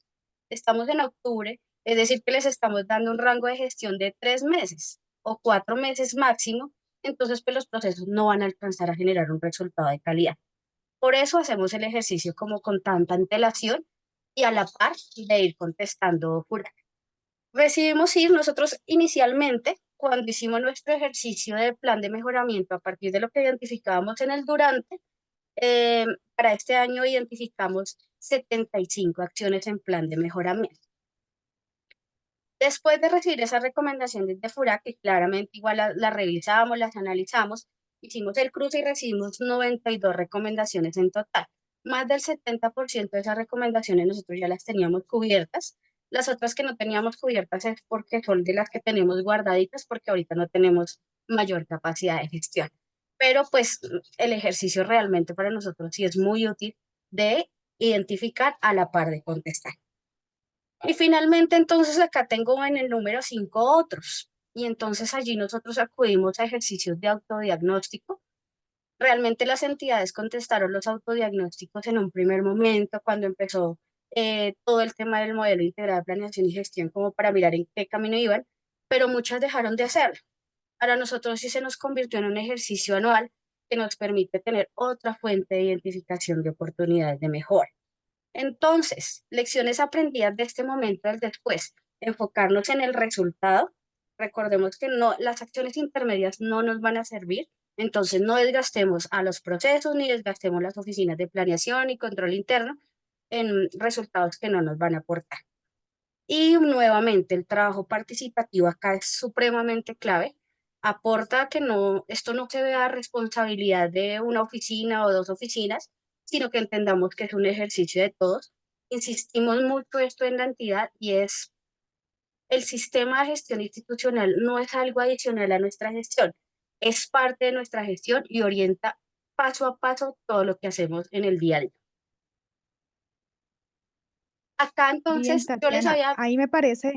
Estamos en octubre, es decir, que les estamos dando un rango de gestión de 3 meses o 4 meses máximo, entonces pues los procesos no van a alcanzar a generar un resultado de calidad. Por eso hacemos el ejercicio como con tanta antelación y a la par de ir contestando fuera. Recibimos ir nosotros inicialmente, cuando hicimos nuestro ejercicio de plan de mejoramiento a partir de lo que identificábamos en el durante, eh, para este año identificamos 75 acciones en plan de mejoramiento. Después de recibir esas recomendaciones de FURA, que claramente igual las revisamos, las analizamos, hicimos el cruce y recibimos 92 recomendaciones en total. Más del 70% de esas recomendaciones nosotros ya las teníamos cubiertas. Las otras que no teníamos cubiertas es porque son de las que tenemos guardaditas porque ahorita no tenemos mayor capacidad de gestión. Pero pues el ejercicio realmente para nosotros sí es muy útil de identificar a la par de contestar. Y finalmente, entonces acá tengo en el número 5 otros. Y entonces allí nosotros acudimos a ejercicios de autodiagnóstico. Realmente las entidades contestaron los autodiagnósticos en un primer momento, cuando empezó todo el tema del modelo integral de planeación y gestión, como para mirar en qué camino iban, pero muchas dejaron de hacerlo. Para nosotros sí se nos convirtió en un ejercicio anual que nos permite tener otra fuente de identificación de oportunidades de mejora. Entonces, lecciones aprendidas de este momento del después, enfocarnos en el resultado. Recordemos que no, las acciones intermedias no nos van a servir, entonces no desgastemos a los procesos ni desgastemos las oficinas de planeación y control interno en resultados que no nos van a aportar. Y nuevamente, el trabajo participativo acá es supremamente clave. Aporta que no, esto no se vea responsabilidad de una oficina o dos oficinas, sino que entendamos que es un ejercicio de todos. Insistimos mucho esto en la entidad y es el sistema de gestión institucional no es algo adicional a nuestra gestión, es parte de nuestra gestión y orienta paso a paso todo lo que hacemos en el día a día. Acá Bien, entonces yo les Tatiana, había... ahí me parece,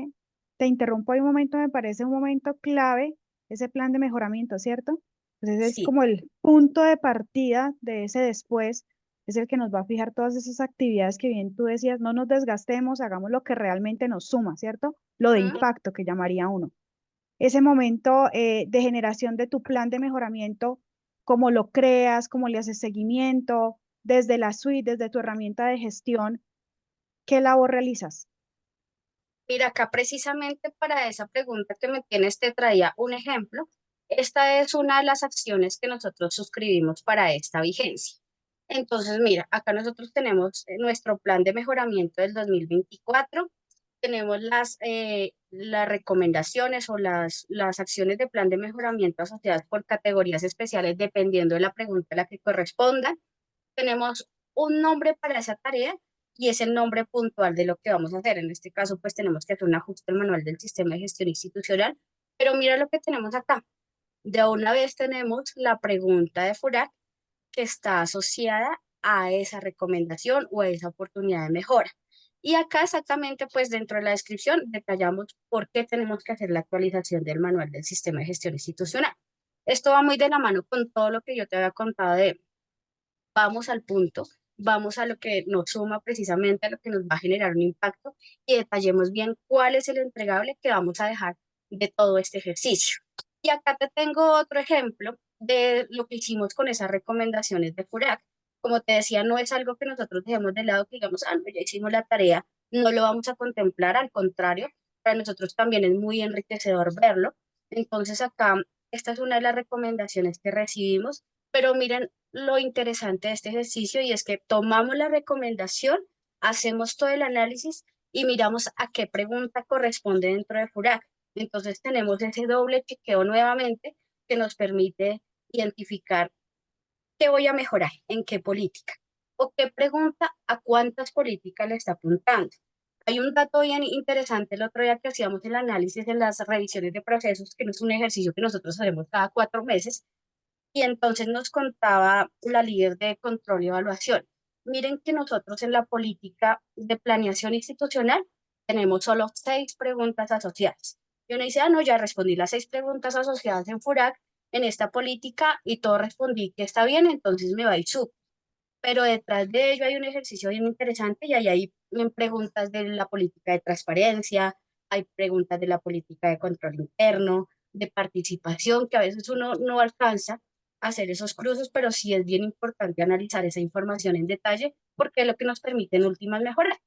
te interrumpo ahí un momento, me parece un momento clave ese plan de mejoramiento, ¿cierto? Entonces es Sí. como el punto de partida de ese después, es el que nos va a fijar todas esas actividades que bien tú decías, no nos desgastemos, hagamos lo que realmente nos suma, ¿cierto? Lo de ¿Mm? impacto que llamaría uno. Ese momento de generación de tu plan de mejoramiento, cómo lo creas, cómo le haces seguimiento, desde la suite, desde tu herramienta de gestión, ¿qué labor realizas? Mira, acá precisamente para esa pregunta que me tienes te traía un ejemplo. Esta es una de las acciones que nosotros suscribimos para esta vigencia. Entonces, mira, acá nosotros tenemos nuestro plan de mejoramiento del 2024, tenemos las recomendaciones o las acciones de plan de mejoramiento asociadas por categorías especiales dependiendo de la pregunta a la que corresponda. Tenemos un nombre para esa tarea y es el nombre puntual de lo que vamos a hacer. En este caso, pues tenemos que hacer un ajuste al manual del sistema de gestión institucional, pero mira lo que tenemos acá. De una vez tenemos la pregunta de FURAC que está asociada a esa recomendación o a esa oportunidad de mejora. Y acá exactamente, pues dentro de la descripción detallamos por qué tenemos que hacer la actualización del manual del sistema de gestión institucional. Esto va muy de la mano con todo lo que yo te había contado de vamos al punto, vamos a lo que nos suma precisamente a lo que nos va a generar un impacto y detallemos bien cuál es el entregable que vamos a dejar de todo este ejercicio. Y acá te tengo otro ejemplo de lo que hicimos con esas recomendaciones de FURAC. Como te decía, no es algo que nosotros dejemos de lado, que digamos, no, ya hicimos la tarea, no lo vamos a contemplar, al contrario, para nosotros también es muy enriquecedor verlo. Entonces acá, esta es una de las recomendaciones que recibimos, pero miren, lo interesante de este ejercicio y es que tomamos la recomendación, hacemos todo el análisis y miramos a qué pregunta corresponde dentro de FURAC. Entonces tenemos ese doble chequeo nuevamente que nos permite identificar qué voy a mejorar, en qué política o qué pregunta a cuántas políticas le está apuntando. Hay un dato bien interesante el otro día que hacíamos el análisis en las revisiones de procesos, que no es un ejercicio que nosotros hacemos cada 4 meses, y entonces nos contaba la líder de control y evaluación. Miren que nosotros en la política de planeación institucional tenemos solo 6 preguntas asociadas. Y uno dice, no, ya respondí las 6 preguntas asociadas en FURAC en esta política y todo respondí que está bien, entonces me va a ir sub. Pero detrás de ello hay un ejercicio bien interesante y ahí hay preguntas de la política de transparencia, hay preguntas de la política de control interno, de participación, que a veces uno no alcanza a hacer esos cruces, pero sí es bien importante analizar esa información en detalle porque es lo que nos permite en últimas mejorar.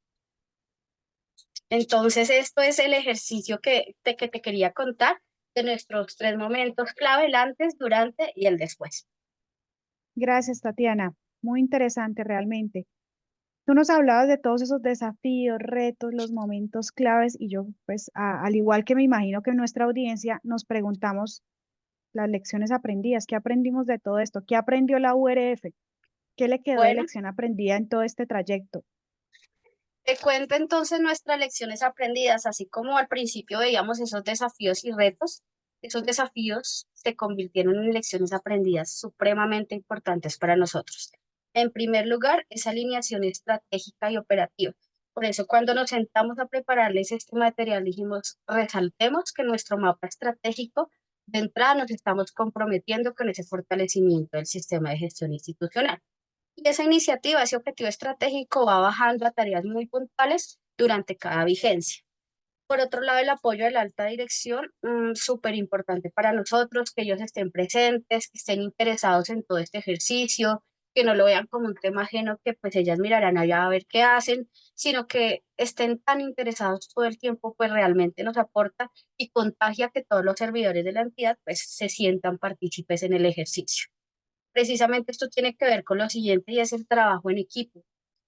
Entonces, esto es el ejercicio que te quería contar de nuestros 3 momentos clave, el antes, durante y el después. Gracias, Tatiana. Muy interesante realmente. Tú nos hablabas de todos esos desafíos, retos, los momentos claves y yo, pues, al igual que me imagino que en nuestra audiencia, nos preguntamos las lecciones aprendidas, ¿qué aprendimos de todo esto? ¿Qué aprendió la URF? ¿Qué le quedó de Bueno, lección aprendida en todo este trayecto? te cuento entonces nuestras lecciones aprendidas, así como al principio veíamos esos desafíos y retos, esos desafíos se convirtieron en lecciones aprendidas supremamente importantes para nosotros. En primer lugar, es alineación estratégica y operativa. Por eso, cuando nos sentamos a prepararles este material, dijimos, resaltemos que nuestro mapa estratégico, de entrada, nos estamos comprometiendo con ese fortalecimiento del sistema de gestión institucional. Y esa iniciativa, ese objetivo estratégico va bajando a tareas muy puntuales durante cada vigencia. Por otro lado, el apoyo de la alta dirección, súper importante para nosotros, que ellos estén presentes, que estén interesados en todo este ejercicio, que no lo vean como un tema ajeno que pues ellas mirarán allá a ver qué hacen, sino que estén tan interesados todo el tiempo, pues realmente nos aporta y contagia que todos los servidores de la entidad pues se sientan partícipes en el ejercicio. Precisamente esto tiene que ver con lo siguiente y es el trabajo en equipo.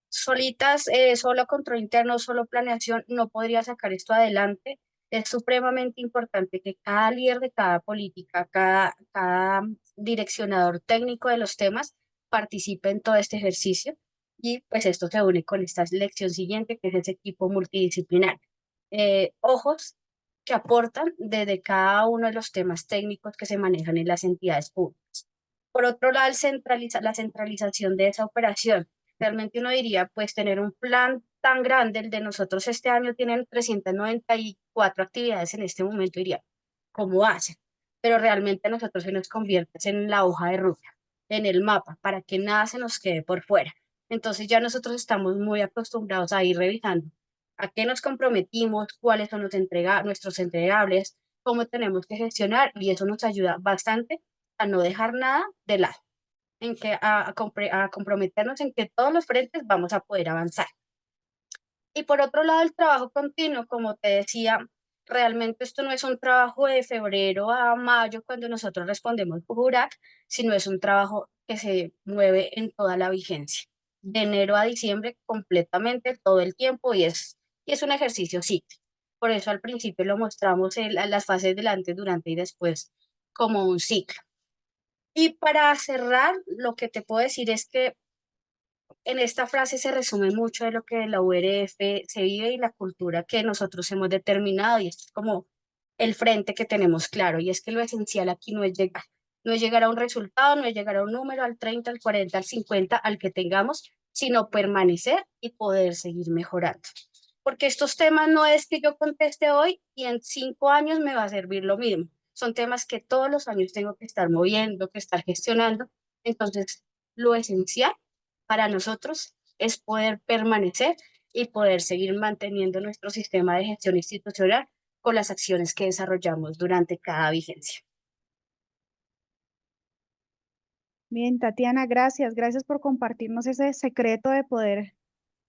Solitas, solo control interno, solo planeación, no podría sacar esto adelante. Es supremamente importante que cada líder de cada política, cada direccionador técnico de los temas participe en todo este ejercicio y pues esto se une con esta lección siguiente que es ese equipo multidisciplinar. Ojos que aportan desde cada uno de los temas técnicos que se manejan en las entidades públicas. Por otro lado, la centralización de esa operación. Realmente uno diría, pues tener un plan tan grande, el de nosotros este año tienen 394 actividades en este momento, diría, ¿cómo hacen? Pero realmente a nosotros se nos convierte en la hoja de ruta, en el mapa, para que nada se nos quede por fuera. Entonces ya nosotros estamos muy acostumbrados a ir revisando a qué nos comprometimos, cuáles son nuestros entregables, cómo tenemos que gestionar y eso nos ayuda bastante a no dejar nada de lado, en que a comprometernos en que todos los frentes vamos a poder avanzar. Y por otro lado, el trabajo continuo, como te decía, realmente esto no es un trabajo de febrero a mayo cuando nosotros respondemos por JURAC, sino es un trabajo que se mueve en toda la vigencia, de enero a diciembre completamente todo el tiempo y es un ejercicio cíclico. Por eso al principio lo mostramos en las fases del antes, durante y después como un ciclo. Y para cerrar, lo que te puedo decir es que en esta frase se resume mucho de lo que en la URF se vive y la cultura que nosotros hemos determinado, y esto es como el frente que tenemos claro, y es que lo esencial aquí no es llegar a un resultado, no es llegar a un número, al 30, al 40, al 50, al que tengamos, sino permanecer y poder seguir mejorando. Porque estos temas no es que yo conteste hoy y en 5 años me va a servir lo mismo. Son temas que todos los años tengo que estar moviendo, que estar gestionando. Entonces, lo esencial para nosotros es poder permanecer y poder seguir manteniendo nuestro sistema de gestión institucional con las acciones que desarrollamos durante cada vigencia. Bien, Tatiana, gracias. Gracias por compartirnos ese secreto de poder,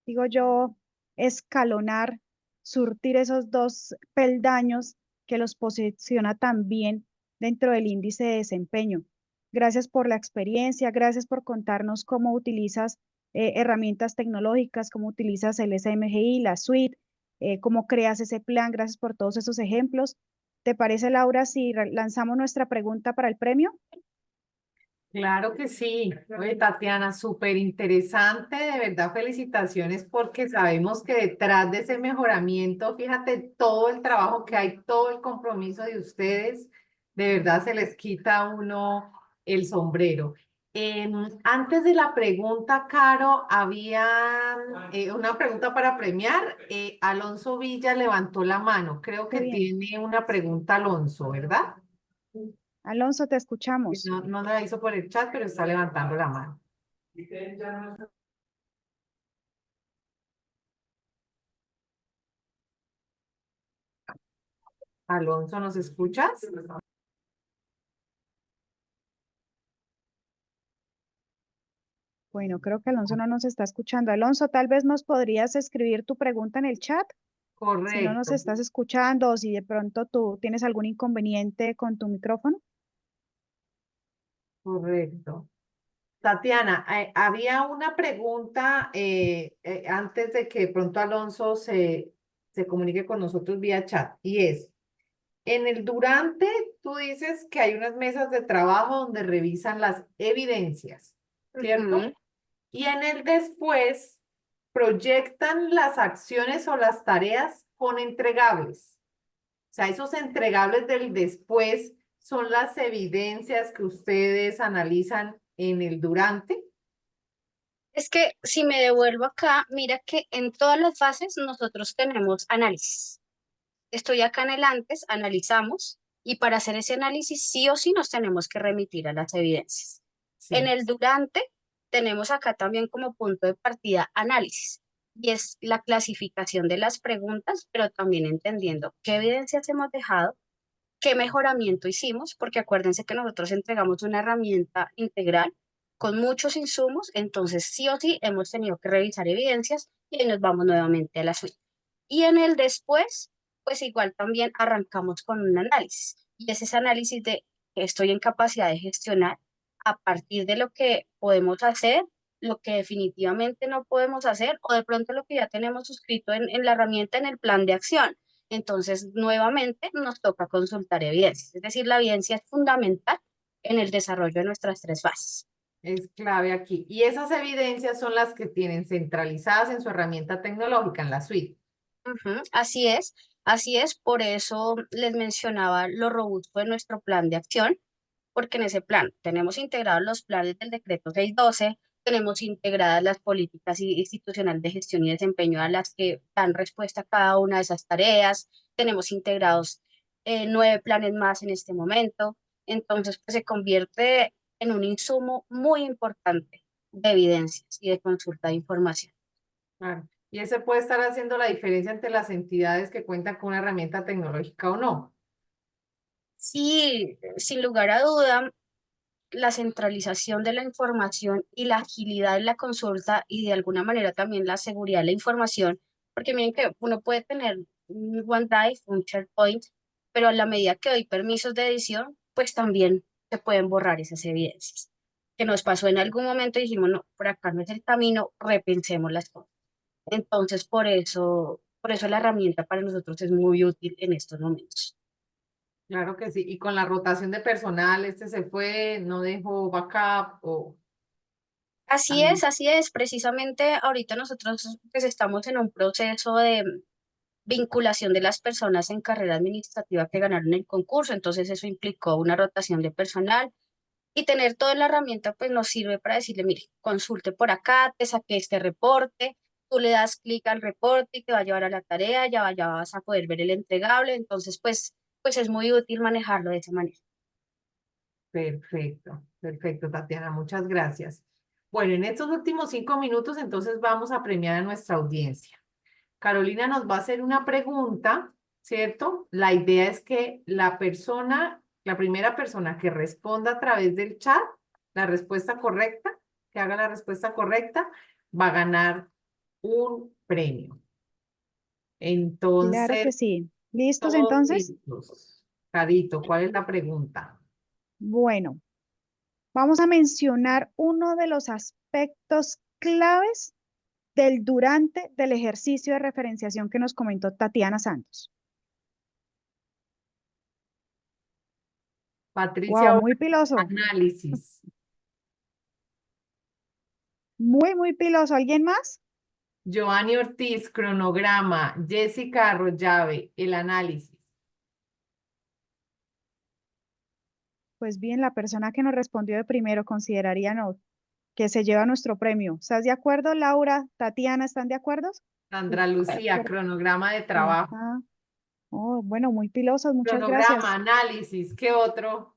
digo yo, escalonar, surtir esos dos peldaños que los posiciona tan bien dentro del índice de desempeño. Gracias por la experiencia, gracias por contarnos cómo utilizas herramientas tecnológicas, cómo utilizas el SMGI, la suite, cómo creas ese plan. Gracias por todos esos ejemplos. ¿Te parece, Laura, si lanzamos nuestra pregunta para el premio? Claro que sí. Oye, Tatiana, súper interesante, de verdad, felicitaciones porque sabemos que detrás de ese mejoramiento, fíjate todo el trabajo que hay, todo el compromiso de ustedes, de verdad se les quita a uno el sombrero. Antes de la pregunta, Caro, había una pregunta para premiar. Alonso Villa levantó la mano. Creo Qué que bien. tiene una pregunta, Alonso, ¿verdad? Alonso, te escuchamos. No, no la hizo por el chat, pero está levantando la mano. Alonso, ¿nos escuchas? Bueno, creo que Alonso no nos está escuchando. Alonso, tal vez nos podrías escribir tu pregunta en el chat si no nos Correcto, estás escuchando o si de pronto tú tienes algún inconveniente con tu micrófono. correcto. Tatiana, había una pregunta antes de que pronto Alonso se comunique con nosotros vía chat y es, en el durante tú dices que hay unas mesas de trabajo donde revisan las evidencias, ¿cierto? Ujú. Y en el después proyectan las acciones o las tareas con entregables. O sea, esos entregables del después son las evidencias que ustedes analizan en el durante. Es que si me devuelvo acá, mira que en todas las fases nosotros tenemos análisis. Estoy acá en el antes, analizamos, y para hacer ese análisis sí o sí nos tenemos que remitir a las evidencias. En Sí, el durante tenemos acá también como punto de partida análisis, y es la clasificación de las preguntas, pero también entendiendo qué evidencias hemos dejado, qué mejoramiento hicimos, porque acuérdense que nosotros entregamos una herramienta integral con muchos insumos, entonces sí o sí hemos tenido que revisar evidencias y ahí nos vamos nuevamente a la suite. Y en el después, pues igual también arrancamos con un análisis, y es ese análisis de que estoy en capacidad de gestionar a partir de lo que podemos hacer, lo que definitivamente no podemos hacer, o de pronto lo que ya tenemos suscrito en la herramienta, en el plan de acción. Entonces, nuevamente nos toca consultar evidencias, es decir, la evidencia es fundamental en el desarrollo de nuestras tres fases. es clave aquí. Y esas evidencias son las que tienen centralizadas en su herramienta tecnológica, en la suite. Ujú, así es, por eso les mencionaba lo robusto de nuestro plan de acción, porque en ese plan tenemos integrados los planes del decreto 612, tenemos integradas las políticas institucionales de gestión y desempeño a las que dan respuesta a cada una de esas tareas, tenemos integrados 9 planes más en este momento, entonces pues se convierte en un insumo muy importante de evidencias y de consulta de información. Claro. Y ese puede estar haciendo la diferencia entre las entidades que cuentan con una herramienta tecnológica o no. Sí, sin lugar a duda, la centralización de la información y la agilidad en la consulta y de alguna manera también la seguridad de la información, porque miren que uno puede tener un OneDrive, un SharePoint, pero a la medida que doy permisos de edición, pues también se pueden borrar esas evidencias. Que nos pasó en algún momento y dijimos, no, por acá no es el camino, repensemos las cosas. Entonces, por eso la herramienta para nosotros es muy útil en estos momentos. Claro que sí. Y con la rotación de personal, este se fue, no dejó backup o... Así es. Precisamente ahorita nosotros pues estamos en un proceso de vinculación de las personas en carrera administrativa que ganaron el concurso, entonces eso implicó una rotación de personal y tener toda la herramienta pues nos sirve para decirle, mire, consulte por acá, te saqué este reporte, tú le das clic al reporte y te va a llevar a la tarea, ya vas a poder ver el entregable, entonces pues es muy útil manejarlo de esa manera. Perfecto, perfecto, Tatiana, muchas gracias. Bueno, en estos últimos 5 minutos, entonces vamos a premiar a nuestra audiencia. Carolina nos va a hacer una pregunta, ¿cierto? La idea es que la persona, la primera persona que responda a través del chat, la respuesta correcta, que haga la respuesta correcta, va a ganar un premio. Claro que Entonces, sí. ¿Listos todos entonces? listos. Carito, ¿cuál es la pregunta? Bueno, vamos a mencionar uno de los aspectos claves del durante del ejercicio de referenciación que nos comentó Tatiana Santos. Patricia, Wow, Ora, muy piloso, análisis. muy piloso. ¿Alguien más? Giovanni Ortiz, cronograma. Jessica Arroyave, el análisis. Pues bien, la persona que nos respondió de primero consideraría no, que se lleva nuestro premio. ¿Estás de acuerdo, Laura? Tatiana, ¿están de acuerdo? Sandra Lucía, Per- cronograma de trabajo. Ajá. Oh, bueno, muy pilosos, muchas Cronograma, gracias. análisis, ¿qué otro?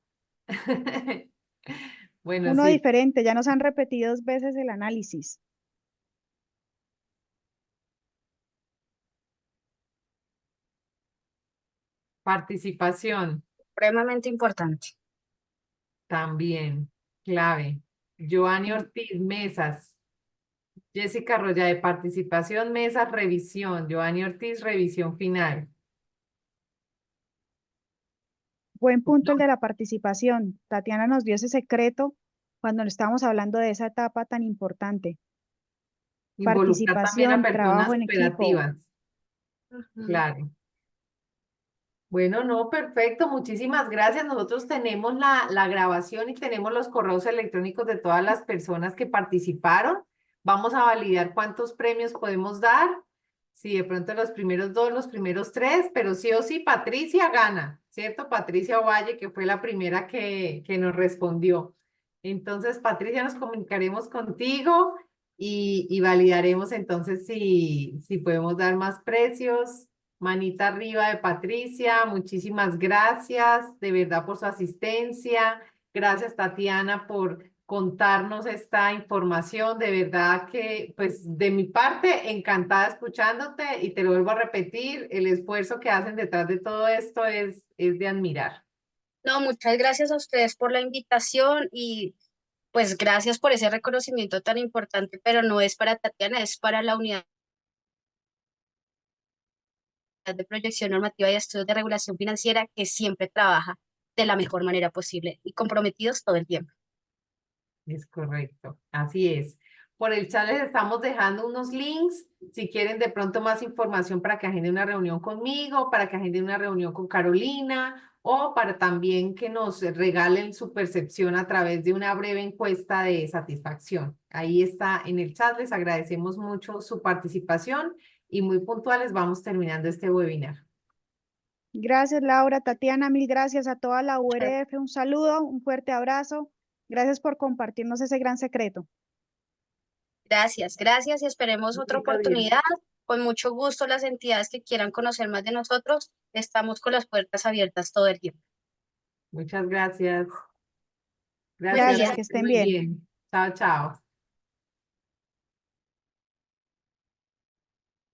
Bueno, Uno sí, diferente, ya nos han repetido 2 veces el análisis. participación Supremamente importante. también, clave. Giovanni Mm, Ortiz, mesas. Jessica Arroya de participación, mesas, revisión. Giovanni Ortiz, revisión final. Buen punto el Bueno, de la participación. Tatiana nos dio ese secreto cuando estábamos hablando de esa etapa tan importante. involucrar también a Participación, trabajo personas en equipo. operativas. Ujú. Claro. Bueno, no, perfecto, muchísimas gracias. Nosotros tenemos la grabación y tenemos los correos electrónicos de todas las personas que participaron. Vamos a validar cuántos premios podemos dar. Si de pronto los primeros dos, los primeros tres, pero sí o sí, Patricia gana, ¿cierto? Patricia Ovalle, que fue la primera que nos respondió. Entonces, Patricia, nos comunicaremos contigo y validaremos entonces si podemos dar más precios. Manita arriba de Patricia, muchísimas gracias de verdad por su asistencia. Gracias, Tatiana, por contarnos esta información. De verdad que, pues, de mi parte, encantada escuchándote y te lo vuelvo a repetir, el esfuerzo que hacen detrás de todo esto es de admirar. No, muchas gracias a ustedes por la invitación y pues gracias por ese reconocimiento tan importante, pero no es para Tatiana, es para la unidad de proyección normativa y estudios de regulación financiera que siempre trabaja de la mejor manera posible y comprometidos todo el tiempo. Es correcto, así es. Por el chat les estamos dejando unos links, si quieren de pronto más información para que agenden una reunión conmigo, para que agenden una reunión con Carolina o para también que nos regalen su percepción a través de una breve encuesta de satisfacción. Ahí está en el chat, les agradecemos mucho su participación y muy puntuales vamos terminando este webinar. Gracias, Laura. Tatiana, mil gracias a toda la URF. Un saludo, un fuerte abrazo. Gracias por compartirnos ese gran secreto. Gracias, gracias y esperemos otra Bonito día. oportunidad. Con mucho gusto, las entidades que quieran conocer más de nosotros, estamos con las puertas abiertas todo el tiempo. Muchas gracias. Gracias, Gracias. que Gracias, estén muy bien. bien. Chao, chao.